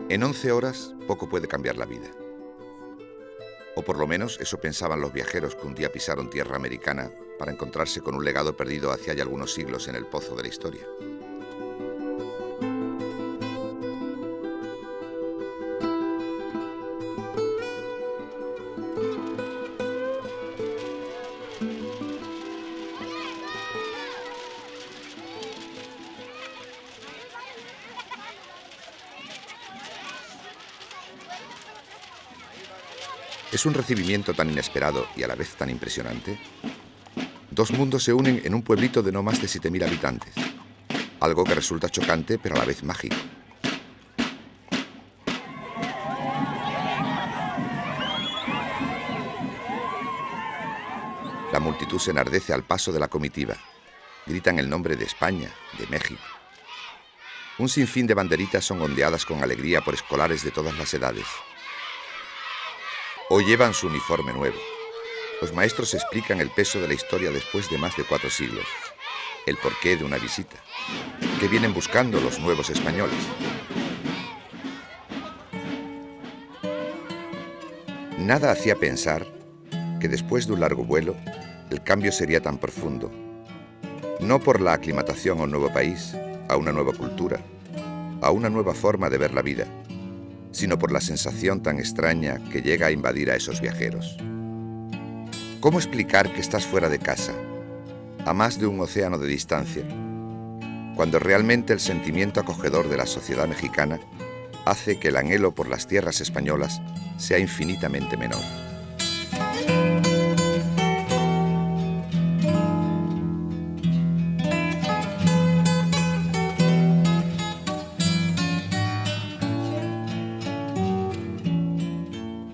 En 11 horas poco puede cambiar la vida. O por lo menos eso pensaban los viajeros que un día pisaron tierra americana para encontrarse con un legado perdido hacia ya algunos siglos en el pozo de la historia. Es un recibimiento tan inesperado y a la vez tan impresionante. Dos mundos se unen en un pueblito de no más de 7.000 habitantes. Algo que resulta chocante, pero a la vez mágico. La multitud se enardece al paso de la comitiva. Gritan el nombre de España, de México. Un sinfín de banderitas son ondeadas con alegría por escolares de todas las edades. Hoy llevan su uniforme nuevo. Los maestros explican el peso de la historia después de más de 4 siglos, el porqué de una visita, qué vienen buscando los nuevos españoles. Nada hacía pensar que después de un largo vuelo, el cambio sería tan profundo, no por la aclimatación a un nuevo país, a una nueva cultura, a una nueva forma de ver la vida, sino por la sensación tan extraña que llega a invadir a esos viajeros. ¿Cómo explicar que estás fuera de casa, a más de un océano de distancia, cuando realmente el sentimiento acogedor de la sociedad mexicana hace que el anhelo por las tierras españolas sea infinitamente menor?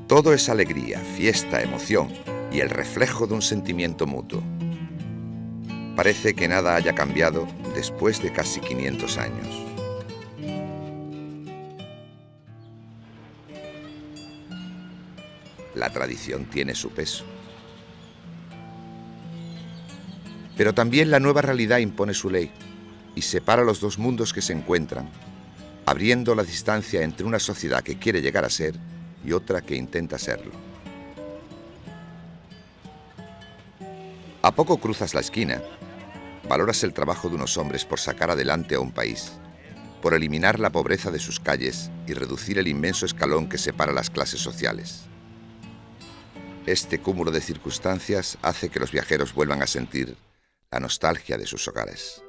Todo es alegría, fiesta, emoción y el reflejo de un sentimiento mutuo. Parece que nada haya cambiado después de casi 500 años. La tradición tiene su peso. Pero también la nueva realidad impone su ley y separa los dos mundos que se encuentran, abriendo la distancia entre una sociedad que quiere llegar a ser y otra que intenta serlo. A poco cruzas la esquina, valoras el trabajo de unos hombres por sacar adelante a un país, por eliminar la pobreza de sus calles y reducir el inmenso escalón que separa las clases sociales. Este cúmulo de circunstancias hace que los viajeros vuelvan a sentir la nostalgia de sus hogares.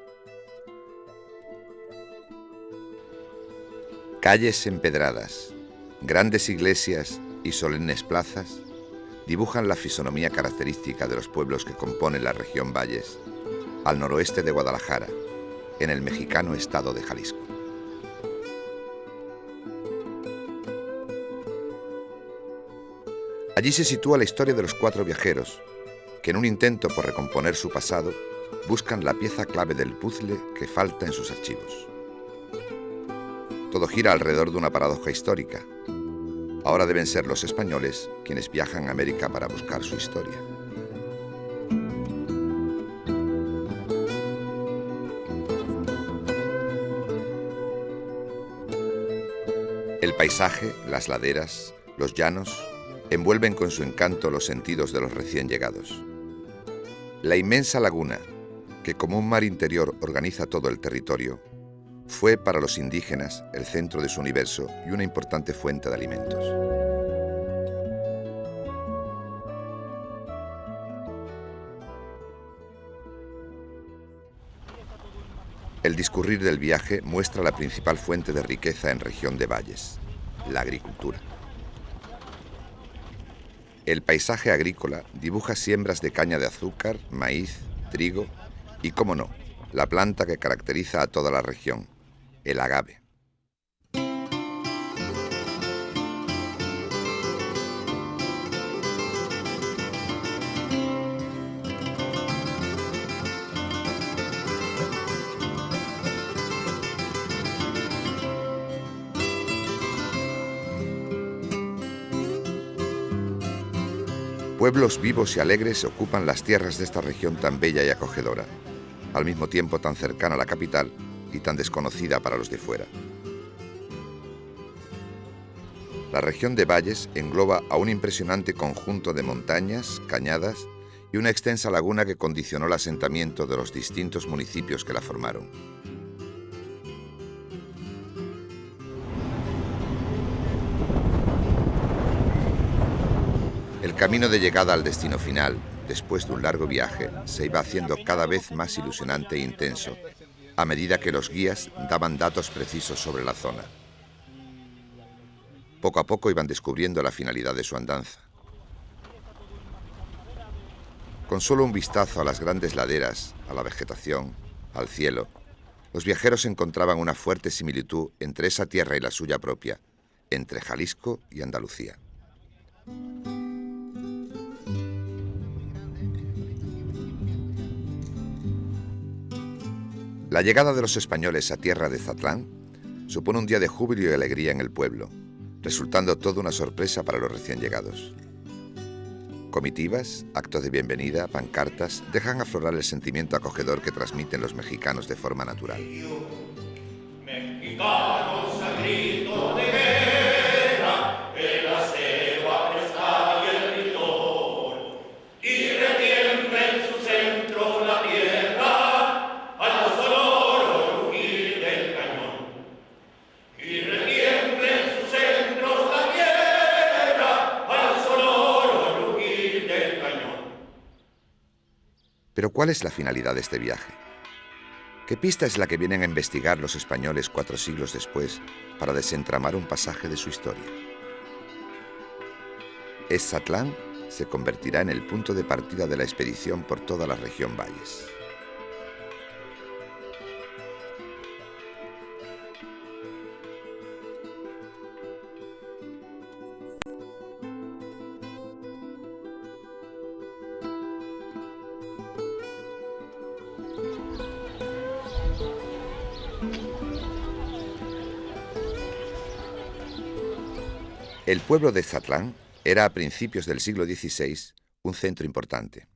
Calles empedradas, grandes iglesias y solemnes plazas dibujan la fisonomía característica de los pueblos que componen la región Valles, al noroeste de Guadalajara, en el mexicano estado de Jalisco. Allí se sitúa la historia de los 4 viajeros, que en un intento por recomponer su pasado, buscan la pieza clave del puzzle que falta en sus archivos. Todo gira alrededor de una paradoja histórica. Ahora deben ser los españoles quienes viajan a América para buscar su historia. El paisaje, las laderas, los llanos, envuelven con su encanto los sentidos de los recién llegados. La inmensa laguna, que como un mar interior organiza todo el territorio, fue para los indígenas el centro de su universo y una importante fuente de alimentos. El discurrir del viaje muestra la principal fuente de riqueza en región de Valles, la agricultura. El paisaje agrícola dibuja siembras de caña de azúcar, maíz, trigo y, cómo no, la planta que caracteriza a toda la región, el agave. Pueblos vivos y alegres ocupan las tierras de esta región tan bella y acogedora, al mismo tiempo tan cercana a la capital y tan desconocida para los de fuera. La región de Valles engloba a un impresionante conjunto de montañas, cañadas y una extensa laguna que condicionó el asentamiento de los distintos municipios que la formaron. El camino de llegada al destino final, después de un largo viaje, se iba haciendo cada vez más ilusionante e intenso, a medida que los guías daban datos precisos sobre la zona. Poco a poco iban descubriendo la finalidad de su andanza. Con solo un vistazo a las grandes laderas, a la vegetación, al cielo, los viajeros encontraban una fuerte similitud entre esa tierra y la suya propia, entre Jalisco y Andalucía. La llegada de los españoles a tierra de Zatlán supone un día de júbilo y alegría en el pueblo, resultando toda una sorpresa para los recién llegados. Comitivas, actos de bienvenida, pancartas, dejan aflorar el sentimiento acogedor que transmiten los mexicanos de forma natural. Mexicanos al grito de guerra, el acero apresta y el rigor, y retiembla en su centro la tierra al sonoro rugir del cañón. Y retiembla en su centro la tierra al sonoro rugir del cañón. Pero ¿cuál es la finalidad de este viaje? ¿Qué pista es la que vienen a investigar los españoles 4 siglos después para desentramar un pasaje de su historia? Zatlán se convertirá en el punto de partida de la expedición por toda la región Valles. El pueblo de Zatlán era a principios del siglo XVI un centro importante.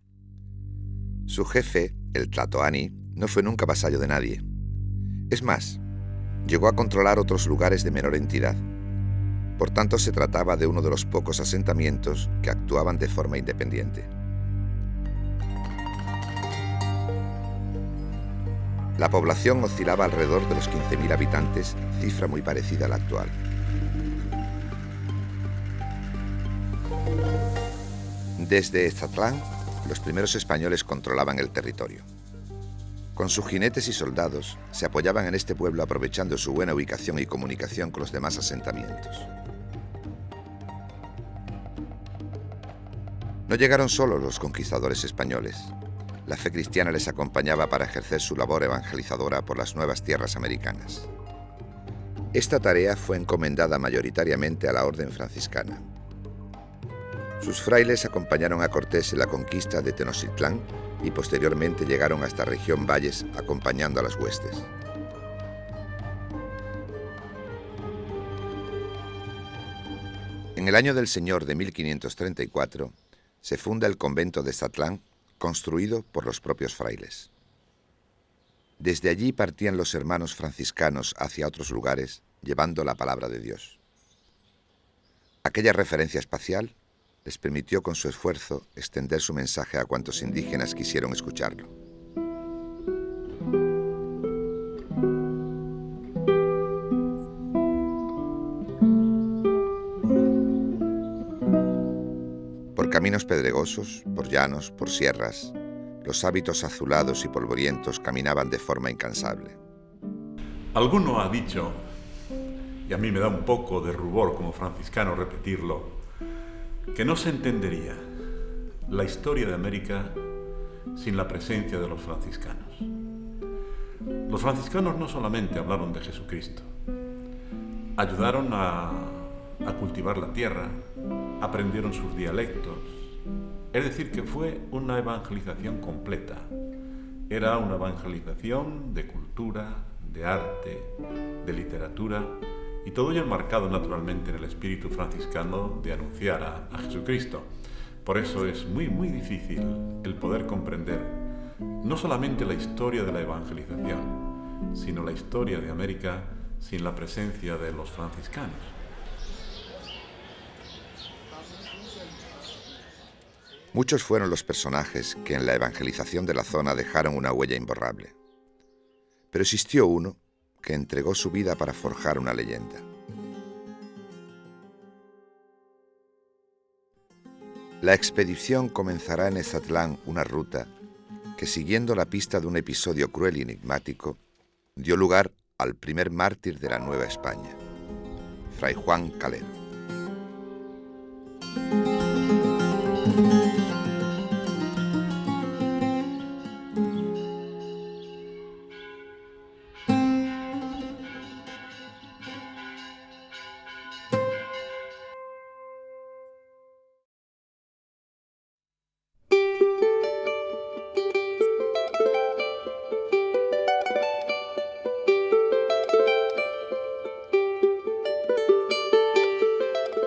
Su jefe, el Tlatoani, no fue nunca vasallo de nadie. Es más, llegó a controlar otros lugares de menor entidad. Por tanto, se trataba de uno de los pocos asentamientos que actuaban de forma independiente. La población oscilaba alrededor de los 15.000 habitantes, cifra muy parecida a la actual. Desde Zatlán, los primeros españoles controlaban el territorio. Con sus jinetes y soldados, se apoyaban en este pueblo aprovechando su buena ubicación y comunicación con los demás asentamientos. No llegaron solos los conquistadores españoles. La fe cristiana les acompañaba para ejercer su labor evangelizadora por las nuevas tierras americanas. Esta tarea fue encomendada mayoritariamente a la orden franciscana. Sus frailes acompañaron a Cortés en la conquista de Tenochtitlán y posteriormente llegaron a esta región Valles acompañando a las huestes. En el año del Señor de 1534 se funda el convento de Zatlán, construido por los propios frailes. Desde allí partían los hermanos franciscanos hacia otros lugares, llevando la palabra de Dios. Aquella referencia espacial les permitió con su esfuerzo extender su mensaje a cuantos indígenas quisieron escucharlo. Por caminos pedregosos, por llanos, por sierras, los hábitos azulados y polvorientos caminaban de forma incansable. Alguno ha dicho, y a mí me da un poco de rubor como franciscano repetirlo, que no se entendería la historia de América sin la presencia de los franciscanos. Los franciscanos no solamente hablaron de Jesucristo, ayudaron a cultivar la tierra, aprendieron sus dialectos, es decir, que fue una evangelización completa. Era una evangelización de cultura, de arte, de literatura, y todo ello enmarcado naturalmente en el espíritu franciscano de anunciar a Jesucristo. Por eso es muy, muy difícil el poder comprender no solamente la historia de la evangelización, sino la historia de América sin la presencia de los franciscanos. Muchos fueron los personajes que en la evangelización de la zona dejaron una huella imborrable. Pero existió uno que entregó su vida para forjar una leyenda. La expedición comenzará en Ezatlán una ruta que, siguiendo la pista de un episodio cruel y enigmático, dio lugar al primer mártir de la Nueva España, Fray Juan Calero.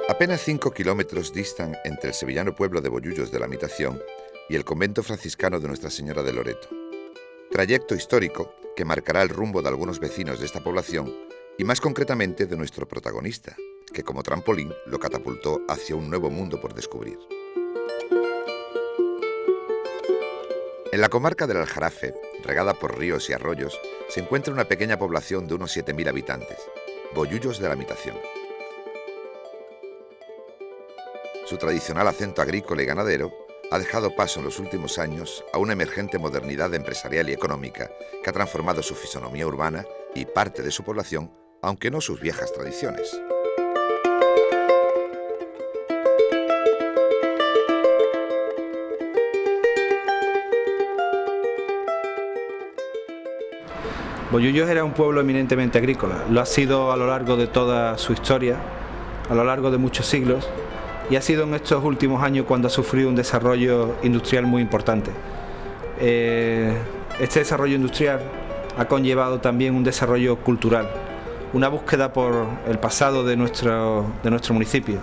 Apenas 5 kilómetros distan entre el sevillano pueblo de Bollullos de la Mitación y el convento franciscano de Nuestra Señora de Loreto. Trayecto histórico que marcará el rumbo de algunos vecinos de esta población y más concretamente de nuestro protagonista, que como trampolín lo catapultó hacia un nuevo mundo por descubrir. En la comarca del Aljarafe, regada por ríos y arroyos, se encuentra una pequeña población de unos 7.000 habitantes, Bollullos de la Mitación. Su tradicional acento agrícola y ganadero ha dejado paso en los últimos años a una emergente modernidad empresarial y económica que ha transformado su fisonomía urbana y parte de su población, aunque no sus viejas tradiciones. Bollullos era un pueblo eminentemente agrícola, lo ha sido a lo largo de toda su historia, a lo largo de muchos siglos, y ha sido en estos últimos años cuando ha sufrido un desarrollo industrial muy importante. Este desarrollo industrial ha conllevado también un desarrollo cultural, una búsqueda por el pasado de nuestro municipio.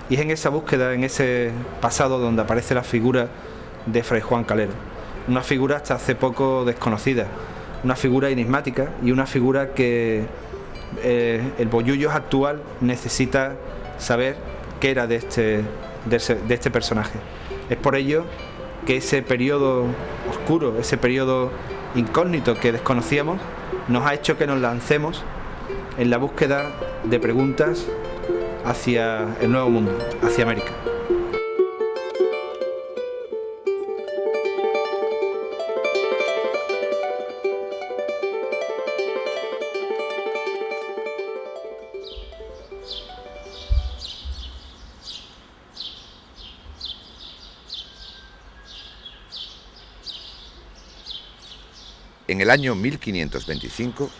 Y es en esa búsqueda, en ese pasado, donde aparece la figura de Fray Juan Calero, una figura hasta hace poco desconocida, una figura enigmática y una figura que el Bollullos actual necesita saber qué era de este personaje. Es por ello que ese periodo oscuro, ese periodo incógnito que desconocíamos, nos ha hecho que nos lancemos en la búsqueda de preguntas hacia el nuevo mundo, hacia América. En el año 1525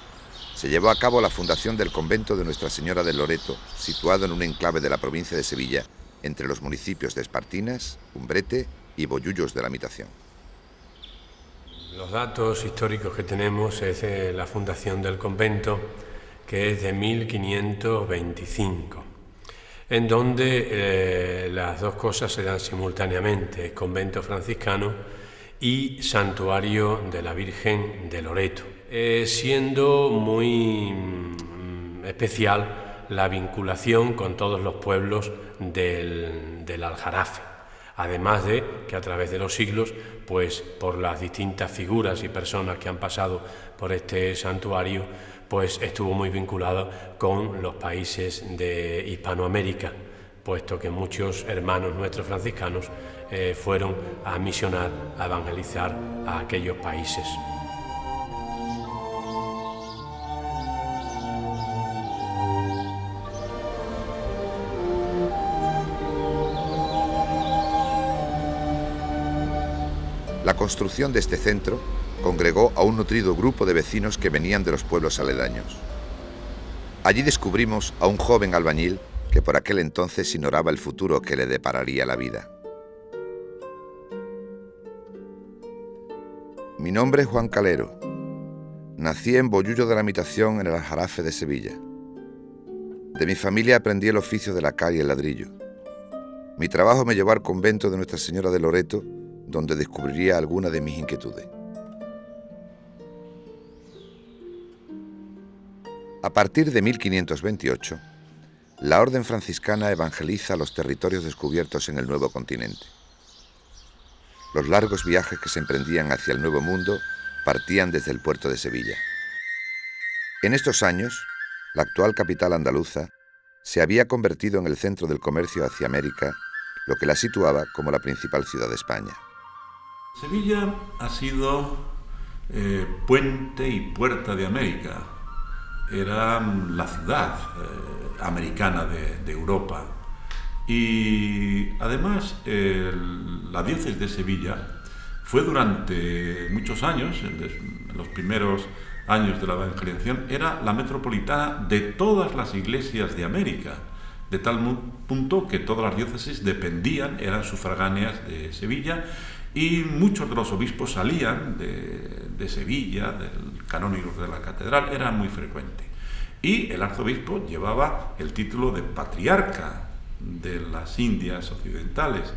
se llevó a cabo la fundación del convento de Nuestra Señora de Loreto, situado en un enclave de la provincia de Sevilla, entre los municipios de Espartinas, Umbrete y Bollullos de la Mitación. Los datos históricos que tenemos es de la fundación del convento, que es de 1525, en donde las dos cosas se dan simultáneamente, convento franciscano y santuario de la Virgen de Loreto, siendo muy especial la vinculación con todos los pueblos del Aljarafe, además de que a través de los siglos, pues por las distintas figuras y personas que han pasado por este santuario, pues estuvo muy vinculado con los países de Hispanoamérica, puesto que muchos hermanos nuestros franciscanos fueron a misionar, a evangelizar a aquellos países. La construcción de este centro congregó a un nutrido grupo de vecinos que venían de los pueblos aledaños. Allí descubrimos a un joven albañil que por aquel entonces ignoraba el futuro que le depararía la vida. Mi nombre es Juan Calero. Nací en Bollullos de la Mitación, en el Aljarafe de Sevilla. De mi familia aprendí el oficio de la cal y el ladrillo. Mi trabajo me llevó al convento de Nuestra Señora de Loreto, donde descubriría alguna de mis inquietudes. A partir de 1528, la Orden franciscana evangeliza los territorios descubiertos en el nuevo continente. Los largos viajes que se emprendían hacia el Nuevo Mundo partían desde el puerto de Sevilla. En estos años, la actual capital andaluza se había convertido en el centro del comercio hacia América, lo que la situaba como la principal ciudad de España. Sevilla ha sido puente y puerta de América. Era la ciudad americana de Europa. Y además la diócesis de Sevilla fue durante muchos años, en los primeros años de la evangelización, era la metropolitana de todas las iglesias de América, de tal punto que todas las diócesis dependían, eran sufragáneas de Sevilla, y muchos de los obispos salían de Sevilla, del canónigo de la catedral, era muy frecuente. Y el arzobispo llevaba el título de patriarca de las Indias occidentales,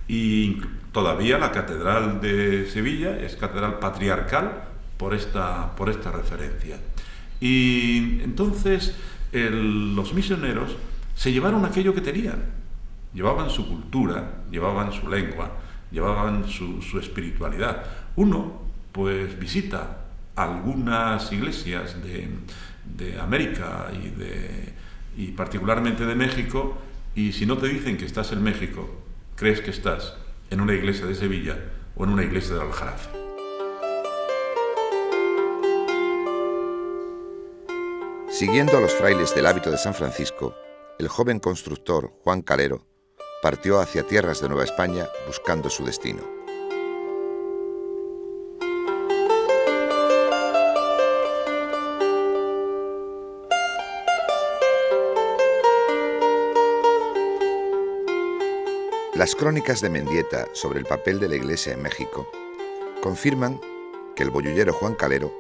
y todavía la catedral de Sevilla es catedral patriarcal por esta referencia. Y entonces los misioneros se llevaron aquello que tenían, llevaban su cultura, llevaban su lengua, llevaban su espiritualidad. Uno pues visita algunas iglesias de América y particularmente de México, y si no te dicen que estás en México, crees que estás en una iglesia de Sevilla o en una iglesia del Aljarafe. Siguiendo a los frailes del hábito de San Francisco, el joven constructor Juan Calero partió hacia tierras de Nueva España buscando su destino. Las crónicas de Mendieta sobre el papel de la Iglesia en México confirman que el boyullero Juan Calero